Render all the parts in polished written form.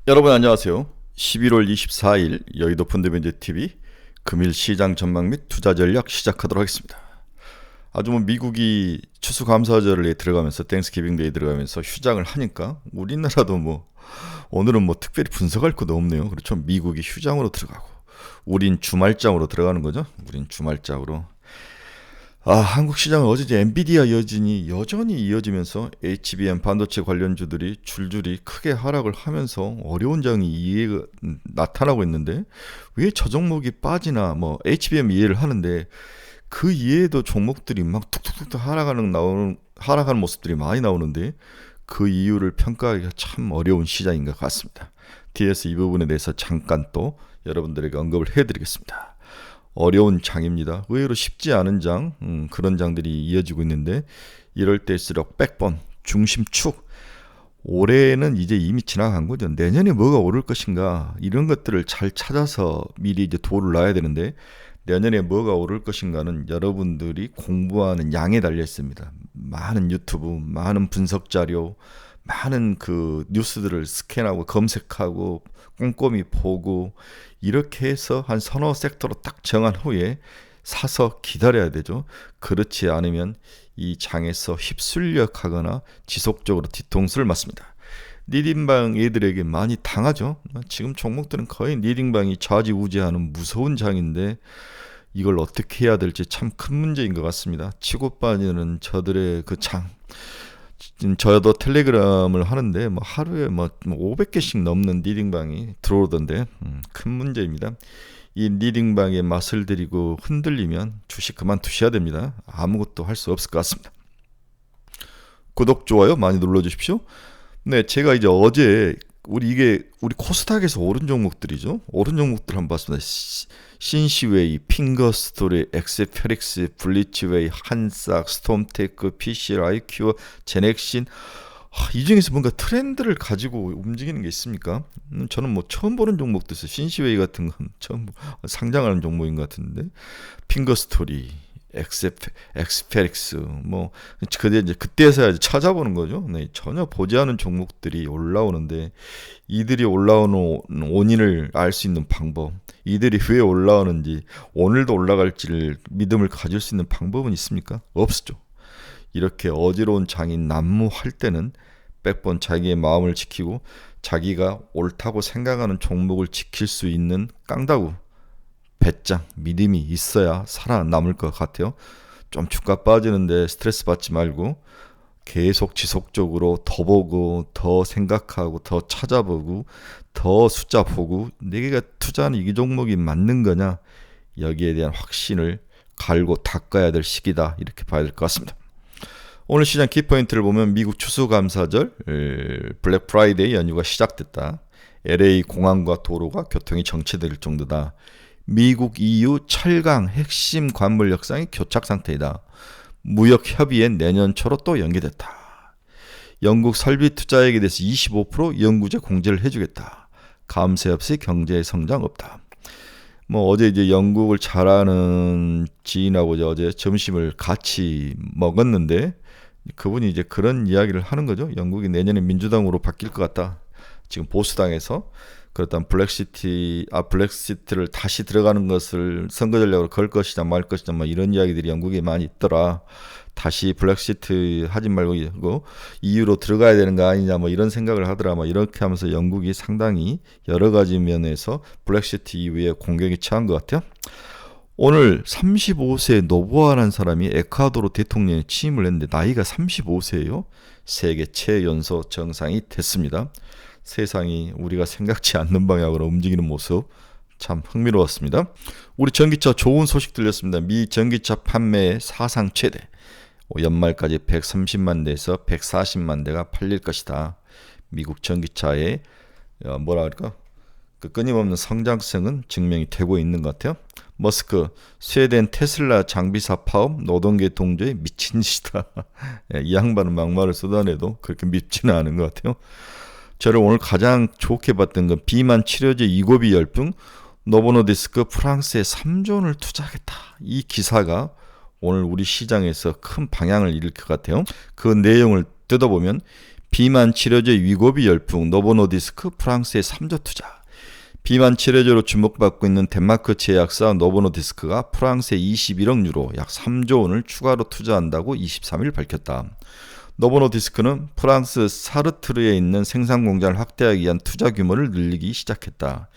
여러분 안녕하세요. 11월 24일 여의도 펀드매니저TV 금일 시장 전망 및 투자 전략 시작하도록 하겠습니다. 아주 미국이 추수감사절에 들어가면서 땡스기빙데이 들어가면서 휴장을 하니까 우리나라도 오늘은 특별히 분석할 것도 없네요. 그렇죠. 미국이 휴장으로 들어가고 우린 주말장으로 들어가는 거죠. 우린 주말장으로. 한국 시장은 어제 이제 엔비디아 여진이 여전히 이어지면서 HBM 반도체 관련주들이 줄줄이 크게 하락을 하면서 어려운 장이 이해가 나타나고 있는데 왜 저 종목이 빠지나 HBM 이해를 하는데 그 이해도 종목들이 막 툭툭툭 하락하는 모습들이 많이 나오는데 그 이유를 평가하기가 참 어려운 시장인 것 같습니다. 뒤에서 이 부분에 대해서 잠깐 또 여러분들에게 언급을 해드리겠습니다. 어려운 장입니다. 의외로 쉽지 않은 장, 그런 장들이 이어지고 있는데 이럴 때일수록 백번, 중심축, 올해는 이제 이미 지나간 거죠. 내년에 뭐가 오를 것인가 이런 것들을 잘 찾아서 미리 이제 도를 놔야 되는데 내년에 뭐가 오를 것인가는 여러분들이 공부하는 양에 달려 있습니다. 많은 유튜브, 많은 분석 자료, 많은 그 뉴스들을 스캔하고 검색하고 꼼꼼히 보고 이렇게 해서 한 서너 섹터로 딱 정한 후에 사서 기다려야 되죠. 그렇지 않으면 이 장에서 휩쓸려 가거나 지속적으로 뒤통수를 맞습니다. 리딩방 애들에게 많이 당하죠. 지금 종목들은 거의 리딩방이 좌지우지하는 무서운 장인데 이걸 어떻게 해야 될지 참 큰 문제인 것 같습니다. 치고 빠지는 저들의 그 장. 저도 텔레그램을 하는데 하루에 500개씩 넘는 리딩방이 들어오던데 큰 문제입니다. 이 리딩방에 맛을 들이고 흔들리면 주식 그만두셔야 됩니다. 아무것도 할 수 없을 것 같습니다. 구독, 좋아요 많이 눌러주십시오. 네, 제가 이제 어제 우리 코스닥에서 오른 종목들이죠. 오른 종목들 한번 봤습니다. 신시웨이, 핑거스토리, 엑스페릭스, 블리치웨이, 한싹, 스톰테크, PCR, IQ, 제넥신. 이 중에서 뭔가 트렌드를 가지고 움직이는 게 있습니까? 저는 처음 보는 종목도 있어요. 신시웨이 같은 건 처음 상장하는 종목인 것 같은데 핑거스토리, 엑스페릭스 그때서야 찾아보는 거죠. 네, 전혀 보지 않은 종목들이 올라오는데 이들이 올라오는 원인을 알 수 있는 방법, 이들이 왜 올라오는지 오늘도 올라갈지를 믿음을 가질 수 있는 방법은 있습니까? 없죠. 이렇게 어지러운 장이 난무할 때는 100번 자기의 마음을 지키고 자기가 옳다고 생각하는 종목을 지킬 수 있는 깡다구 배짱, 믿음이 있어야 살아남을 것 같아요. 좀 주가 빠지는데 스트레스 받지 말고 계속 지속적으로 더 보고 더 생각하고 더 찾아보고 더 숫자 보고 내가 투자하는 이 종목이 맞는 거냐 여기에 대한 확신을 갈고 닦아야 될 시기다 이렇게 봐야 될 것 같습니다. 오늘 시장 키포인트를 보면 미국 추수감사절 블랙 프라이데이 연휴가 시작됐다. LA 공항과 도로가 교통이 정체될 정도다. 미국 EU 철강 핵심 관물 협상이 교착 상태이다. 무역 협의엔 내년 초로 또 연기됐다. 영국 설비 투자액에 대해서 25% 연구제 공제를 해주겠다. 감세 없이 경제 성장 없다. 어제 이제 영국을 잘 아는 지인하고 어제 점심을 같이 먹었는데 그분이 이제 그런 이야기를 하는 거죠. 영국이 내년에 민주당으로 바뀔 것 같다. 지금 보수당에서 그렇다면 블랙시트를 다시 들어가는 것을 선거 전략으로 걸 것이냐 말 것이냐 이런 이야기들이 영국에 많이 있더라. 다시 블랙시트 하지 말고 EU로 들어가야 되는 거 아니냐 이런 생각을 하더라. 이렇게 하면서 영국이 상당히 여러 가지 면에서 블랙시트 이후에 공격에 처한 것 같아요. 오늘 35세 노보아라는 사람이 에콰도르 대통령에 취임을 했는데 나이가 35세예요. 세계 최연소 정상이 됐습니다. 세상이 우리가 생각지 않는 방향으로 움직이는 모습 참 흥미로웠습니다. 우리 전기차 좋은 소식 들렸습니다. 미 전기차 판매 사상 최대 연말까지 130만 대에서 140만 대가 팔릴 것이다. 미국 전기차의 그 끊임없는 성장성은 증명이 되고 있는 것 같아요. 머스크, 스웨덴 테슬라 장비사 파업 노동계 동조에 미친 짓이다. 이 양반은 막말을 쏟아내도 그렇게 밉지는 않은 것 같아요. 저를 오늘 가장 좋게 봤던 건 비만 치료제 이고비 열풍 노보노디스크 프랑스에 3조 원을 투자하겠다. 이 기사가 오늘 우리 시장에서 큰 방향을 일으킬 것 같아요. 그 내용을 뜯어보면 비만 치료제 위고비 열풍, 노보노디스크 프랑스의 3조 투자. 비만 치료제로 주목받고 있는 덴마크 제약사 노보노디스크가 프랑스에 21억 유로 약 3조 원을 추가로 투자한다고 23일 밝혔다. 노보노디스크는 프랑스 사르트르에 있는 생산 공장을 확대하기 위한 투자 규모를 늘리기 시작했다.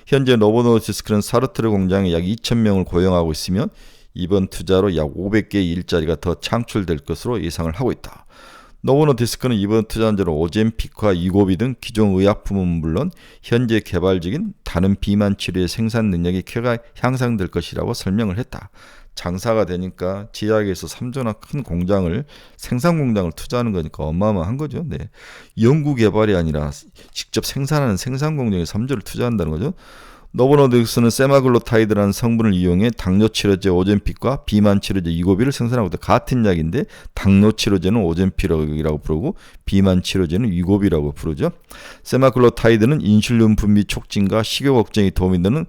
현재 노보노디스크는 사르트르 공장에 약 2,000명을 고용하고 있으며 이번 투자로 약 500개의 일자리가 더 창출될 것으로 예상을 하고 있다. 노보노디스크는 이번 투자한제로 오젬픽과 위고비 등 기존 의약품은 물론 현재 개발 중인 다른 비만 치료의 생산 능력이 향상될 것이라고 설명을 했다. 장사가 되니까 제약에서 3조나 큰 공장을 생산 공장을 투자하는 거니까 어마어마한 거죠. 네. 연구 개발이 아니라 직접 생산하는 생산 공장에 3조를 투자한다는 거죠. 노보노디스크는 세마글로타이드라는 성분을 이용해 당뇨 치료제 오젬픽과 비만 치료제 위고비를 생산하고 있다. 같은 약인데 당뇨 치료제는 오젬픽이라고 부르고 비만 치료제는 위고비라고 부르죠. 세마글로타이드는 인슐린 분비 촉진과 식욕 억제에 도움이 되는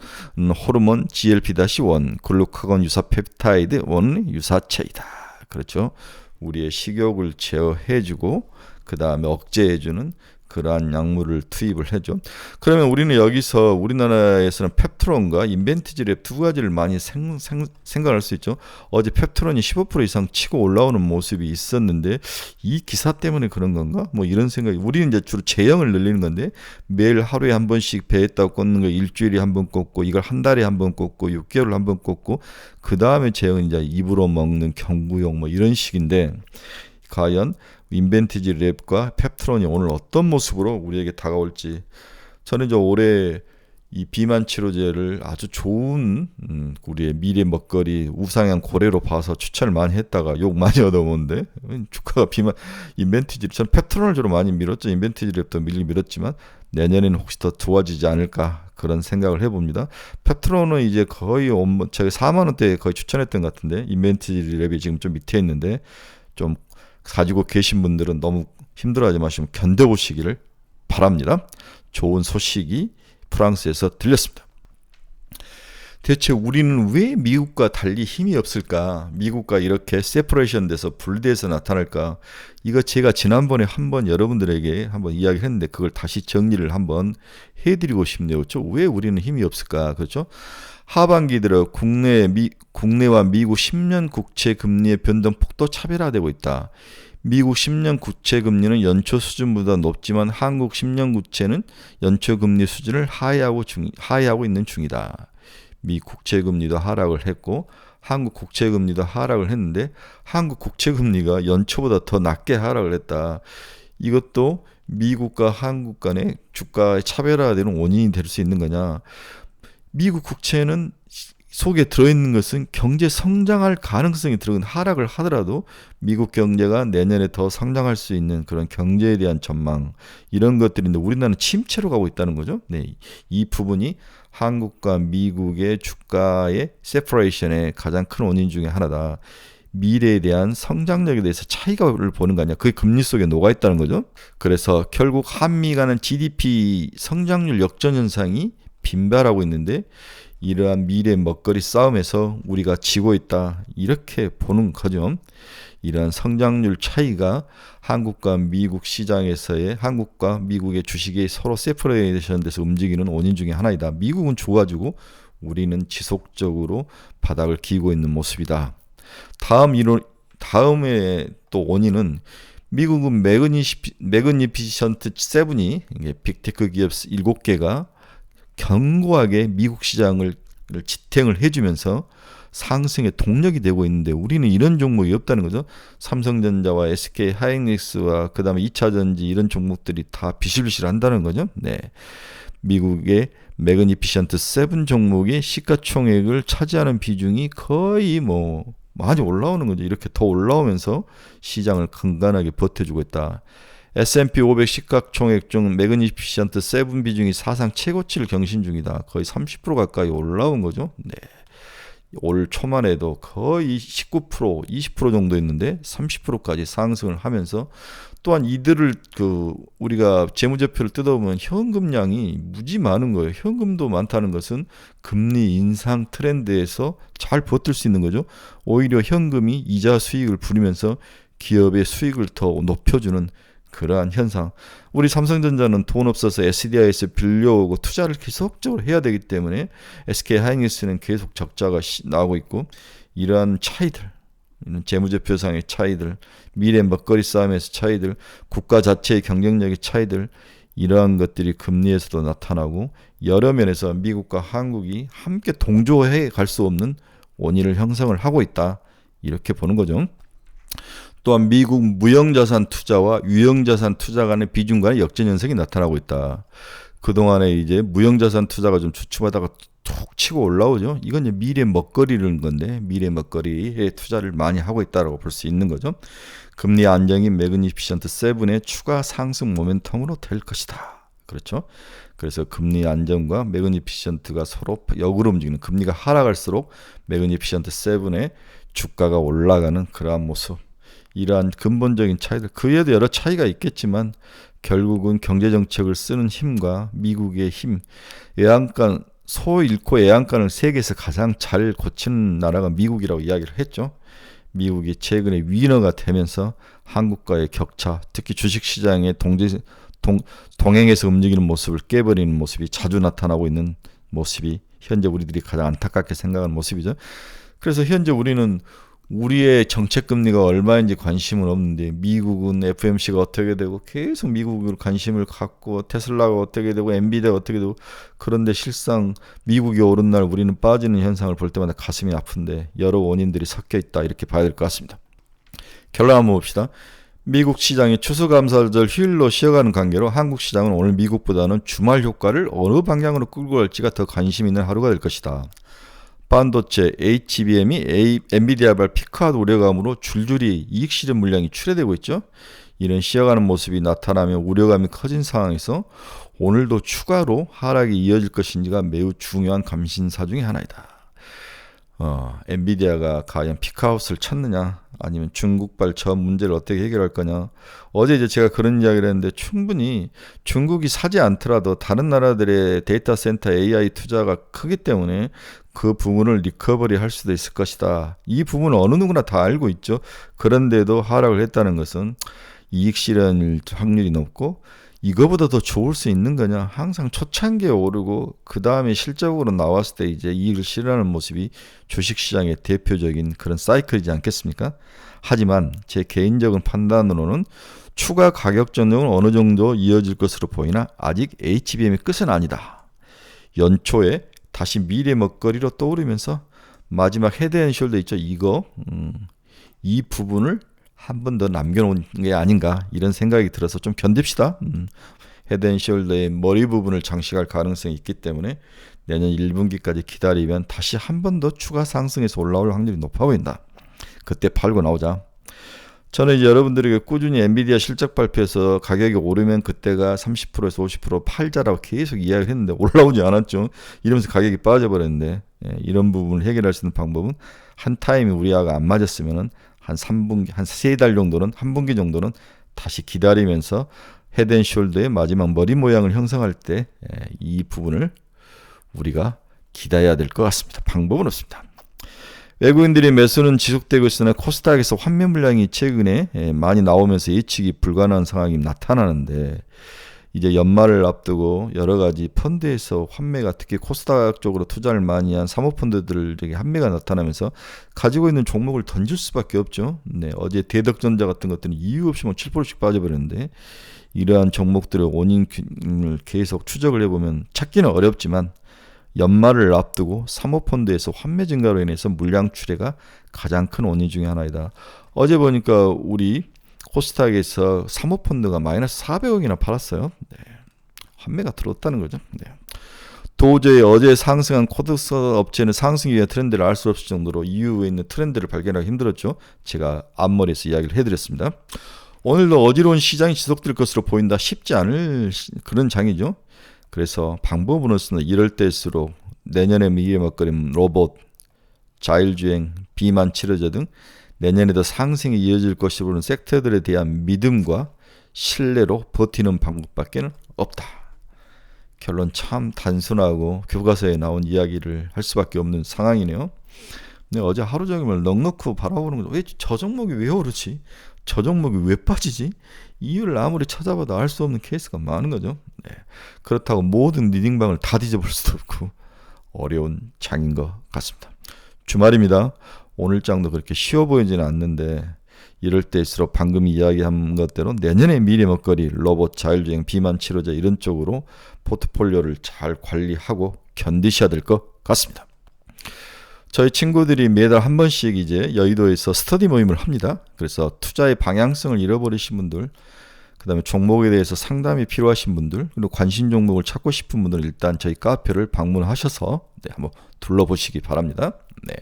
호르몬 GLP-1 글루카곤 유사 펩타이드 원 유사체이다. 그렇죠. 우리의 식욕을 제어해주고 그 다음에 억제해주는 그러한 약물을 투입을 해줘. 그러면 우리는 여기서 우리나라에서는 펩트론과 인벤티지랩 두 가지를 많이 생각할 수 있죠. 어제 펩트론이 15% 이상 치고 올라오는 모습이 있었는데 이 기사 때문에 그런 건가? 뭐 이런 생각이. 우리는 이제 주로 제형을 늘리는 건데 매일 하루에 한 번씩 배에다 꽂는 거 일주일에 한 번 꽂고 이걸 한 달에 한 번 꽂고 6개월에 한 번 꽂고 그 다음에 제형은 이제 입으로 먹는 경구용 뭐 이런 식인데 과연 인벤티지 랩과 펩트론이 오늘 어떤 모습으로 우리에게 다가올지. 저는 이제 올해 이 비만 치료제를 아주 좋은 우리의 미래 먹거리 우상향 고래로 봐서 추천을 많이 했다가 욕 많이 얻어먹는데 주가가 비만 인벤티지 저는 펩트론을 주로 많이 밀었죠. 인벤티지 랩도 밀었지만 내년에는 혹시 더 좋아지지 않을까 그런 생각을 해봅니다. 펩트론은 이제 거의 제가 4만 원대에 거의 추천했던 것 같은데 인벤티지 랩이 지금 좀 밑에 있는데 좀 가지고 계신 분들은 너무 힘들어하지 마시면 견뎌보시기를 바랍니다. 좋은 소식이 프랑스에서 들렸습니다. 대체 우리는 왜 미국과 달리 힘이 없을까? 미국과 이렇게 세퍼레이션 돼서 분리돼서 나타날까? 이거 제가 지난번에 한번 여러분들에게 한번 이야기를 했는데 그걸 다시 정리를 한번 해드리고 싶네요. 그렇죠? 왜 우리는 힘이 없을까? 그렇죠? 하반기 들어 국내와 미국 10년 국채 금리의 변동폭도 차별화되고 있다. 미국 10년 국채 금리는 연초 수준보다 높지만 한국 10년 국채는 연초 금리 수준을 하회하고 있는 중이다. 미 국채 금리도 하락을 했고 한국 국채 금리도 하락을 했는데 한국 국채 금리가 연초보다 더 낮게 하락을 했다. 이것도 미국과 한국 간의 주가의 차별화되는 원인이 될 수 있는 거냐? 미국 국채는 속에 들어있는 것은 경제 성장할 가능성이 들어간 하락을 하더라도 미국 경제가 내년에 더 성장할 수 있는 그런 경제에 대한 전망 이런 것들인데 우리나라는 침체로 가고 있다는 거죠. 네, 이 부분이 한국과 미국의 주가의 세퍼레이션의 가장 큰 원인 중에 하나다. 미래에 대한 성장력에 대해서 차이를 보는 거 아니야. 그게 금리 속에 녹아 있다는 거죠. 그래서 결국 한미 간의 GDP 성장률 역전 현상이 빈발하고 있는데 이러한 미래 먹거리 싸움에서 우리가 지고 있다 이렇게 보는 거죠. 이러한 성장률 차이가 한국과 미국 시장에서의 한국과 미국의 주식이 서로 세퍼레이션 돼서 움직이는 원인 중에 하나이다. 미국은 좋아지고 우리는 지속적으로 바닥을 기고 있는 모습이다. 다음에 또 원인은 미국은 매그니피션트 7이 빅테크 기업 7개가 견고하게 미국 시장을 지탱을 해주면서 상승의 동력이 되고 있는데 우리는 이런 종목이 없다는 거죠. 삼성전자와 SK 하이닉스와 그 다음에 2차전지 이런 종목들이 다 비실비실 한다는 거죠. 네, 미국의 매그니피션트 7 종목이 시가총액을 차지하는 비중이 거의 많이 올라오는 거죠. 이렇게 더 올라오면서 시장을 건강하게 버텨주고 있다. S&P 500 시가총액 중 매그니피션트 7 비중이 사상 최고치를 경신 중이다. 거의 30% 가까이 올라온 거죠. 네. 올 초만 해도 거의 19%, 20% 정도 있는데 30%까지 상승을 하면서 또한 이들을 우리가 재무제표를 뜯어보면 현금량이 무지 많은 거예요. 현금도 많다는 것은 금리 인상 트렌드에서 잘 버틸 수 있는 거죠. 오히려 현금이 이자 수익을 부리면서 기업의 수익을 더 높여주는 그러한 현상. 우리 삼성전자는 돈 없어서 SDI에서 빌려오고 투자를 계속적으로 해야 되기 때문에 SK하이닉스는 계속 적자가 나오고 있고, 이러한 차이들, 재무제표상의 차이들, 미래 먹거리 싸움에서 차이들, 국가 자체의 경쟁력의 차이들, 이러한 것들이 금리에서도 나타나고 여러 면에서 미국과 한국이 함께 동조해 갈 수 없는 원인을 형성을 하고 있다. 이렇게 보는 거죠. 또한 미국 무형자산 투자와 유형자산 투자 간의 비중 간의 역전 현상이 나타나고 있다. 그동안에 이제 무형자산 투자가 좀 주춤하다가 툭 치고 올라오죠. 이건 이제 미래 먹거리라는 건데, 미래 먹거리에 투자를 많이 하고 있다고 볼 수 있는 거죠. 금리 안정이 매그니피션트 7의 추가 상승 모멘텀으로 될 것이다. 그렇죠. 그래서 금리 안정과 매그니피션트가 서로 역으로 움직이는, 금리가 하락할수록 매그니피션트 7의 주가가 올라가는 그러한 모습. 이러한 근본적인 차이들, 그에도 여러 차이가 있겠지만 결국은 경제정책을 쓰는 힘과 미국의 힘, 애완간, 소 잃고 애완간을 세계에서 가장 잘 고치는 나라가 미국이라고 이야기를 했죠. 미국이 최근에 위너가 되면서 한국과의 격차, 특히 주식시장의 동행해서 움직이는 모습을 깨버리는 모습이 자주 나타나고 있는 모습이 현재 우리들이 가장 안타깝게 생각하는 모습이죠. 그래서 현재 우리는 우리의 정책금리가 얼마인지 관심은 없는데 미국은 FOMC가 어떻게 되고 계속 미국으로 관심을 갖고 테슬라가 어떻게 되고 엔비디아가 어떻게 되고, 그런데 실상 미국이 오른 날 우리는 빠지는 현상을 볼 때마다 가슴이 아픈데 여러 원인들이 섞여 있다, 이렇게 봐야 될 것 같습니다. 결론 한번 봅시다. 미국 시장이 추수감사절 휴일로 쉬어가는 관계로 한국 시장은 오늘 미국보다는 주말 효과를 어느 방향으로 끌고 갈지가 더 관심 있는 하루가 될 것이다. 반도체, HBM이 엔비디아발 피크아웃 우려감으로 줄줄이 이익 실현 물량이 출회되고 있죠. 이런 쉬어가는 모습이 나타나며 우려감이 커진 상황에서 오늘도 추가로 하락이 이어질 것인지가 매우 중요한 감신사 중의 하나이다. 엔비디아가 과연 피크아웃을 쳤느냐, 아니면 중국발 저 문제를 어떻게 해결할 거냐. 어제 이제 제가 그런 이야기를 했는데, 충분히 중국이 사지 않더라도 다른 나라들의 데이터 센터 AI 투자가 크기 때문에 그 부분을 리커버리 할 수도 있을 것이다. 이 부분은 어느 누구나 다 알고 있죠. 그런데도 하락을 했다는 것은 이익 실현 확률이 높고, 이거보다 더 좋을 수 있는 거냐. 항상 초창기에 오르고 그 다음에 실적으로 나왔을 때 이제 이익을 실현하는 모습이 주식시장의 대표적인 그런 사이클이지 않겠습니까? 하지만 제 개인적인 판단으로는 추가 가격 전형은 어느 정도 이어질 것으로 보이나 아직 HBM의 끝은 아니다. 연초에 다시 미래 먹거리로 떠오르면서 마지막 헤드앤숄더 있죠. 이 부분을 한 번 더 남겨놓은 게 아닌가, 이런 생각이 들어서 좀 견딥시다. 헤드앤숄더의 머리 부분을 장식할 가능성이 있기 때문에 내년 1분기까지 기다리면 다시 한 번 더 추가 상승해서 올라올 확률이 높아 보인다. 그때 팔고 나오자. 저는 이제 여러분들에게 꾸준히 엔비디아 실적 발표해서 가격이 오르면 그때가 30%에서 50% 팔자라고 계속 이야기를 했는데 올라오지 않았죠. 이러면서 가격이 빠져버렸는데, 이런 부분을 해결할 수 있는 방법은 한 타임이 우리하고 안 맞았으면은 한 3분기, 한 3달 정도는, 한 분기 정도는 다시 기다리면서 헤드앤숄더의 마지막 머리 모양을 형성할 때 이 부분을 우리가 기다려야 될 것 같습니다. 방법은 없습니다. 외국인들의 매수는 지속되고 있으나 코스닥에서 환매 물량이 최근에 많이 나오면서 예측이 불가능한 상황이 나타나는데, 이제 연말을 앞두고 여러 가지 펀드에서 환매가, 특히 코스닥 쪽으로 투자를 많이 한 사모펀드들에게 환매가 나타나면서 가지고 있는 종목을 던질 수밖에 없죠. 어제 대덕전자 같은 것들은 이유 없이 7%씩 빠져버렸는데, 이러한 종목들의 원인을 계속 추적을 해보면 찾기는 어렵지만 연말을 앞두고 사모펀드에서 환매 증가로 인해서 물량 출회가 가장 큰 원인 중에 하나이다. 어제 보니까 우리 코스닥에서 사모펀드가 마이너스 400억이나 팔았어요. 환매가 들어왔다는 거죠. 도저히 어제 상승한 코드스 업체는 상승 이후의 트렌드를 알 수 없을 정도로 이후에 있는 트렌드를 발견하기 힘들었죠. 제가 앞머리에서 이야기를 해드렸습니다. 오늘도 어지러운 시장이 지속될 것으로 보인다. 쉽지 않을 그런 장이죠. 그래서 방법으로서는 이럴 때일수록 내년에 미래 먹거리 로봇, 자율주행, 비만 치료제 등 내년에도 상승이 이어질 것으로 보는 섹터들에 대한 믿음과 신뢰로 버티는 방법밖에 없다. 결론 참 단순하고 교과서에 나온 이야기를 할 수밖에 없는 상황이네요. 근데 어제 하루 종일 넉넉히 바라보는 거죠. 왜 저 종목이 왜 오르지? 저 종목이 왜 빠지지? 이유를 아무리 찾아봐도 알 수 없는 케이스가 많은 거죠. 네. 그렇다고 모든 리딩방을 다 뒤져볼 수도 없고 어려운 장인 것 같습니다. 주말입니다. 오늘 장도 그렇게 쉬워 보이지는 않는데 이럴 때일수록 방금 이야기한 것대로 내년의 미래 먹거리, 로봇, 자율주행, 비만 치료제 이런 쪽으로 포트폴리오를 잘 관리하고 견디셔야 될 것 같습니다. 저희 친구들이 매달 한 번씩 이제 여의도에서 스터디 모임을 합니다. 그래서 투자의 방향성을 잃어버리신 분들, 그 다음에 종목에 대해서 상담이 필요하신 분들, 그리고 관심 종목을 찾고 싶은 분들은 일단 저희 카페를 방문하셔서 한번 둘러보시기 바랍니다. 네.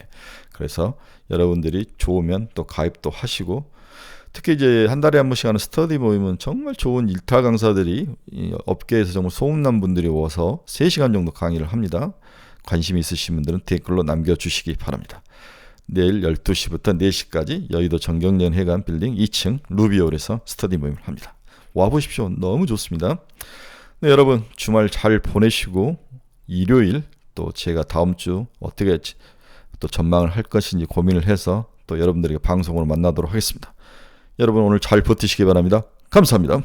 그래서 여러분들이 좋으면 또 가입도 하시고, 특히 이제 한 달에 한 번씩 하는 스터디 모임은 정말 좋은 일타 강사들이 이 업계에서 정말 소문난 분들이 와서 3시간 정도 강의를 합니다. 관심 있으신 분들은 댓글로 남겨주시기 바랍니다. 내일 12시부터 4시까지 여의도 정경련 회관 빌딩 2층 루비홀에서 스터디 모임을 합니다. 와보십시오. 너무 좋습니다. 네, 여러분 주말 잘 보내시고 일요일 또 제가 다음 주 어떻게 또 전망을 할 것인지 고민을 해서 또 여러분들에게 방송으로 만나도록 하겠습니다. 여러분 오늘 잘 버티시기 바랍니다. 감사합니다.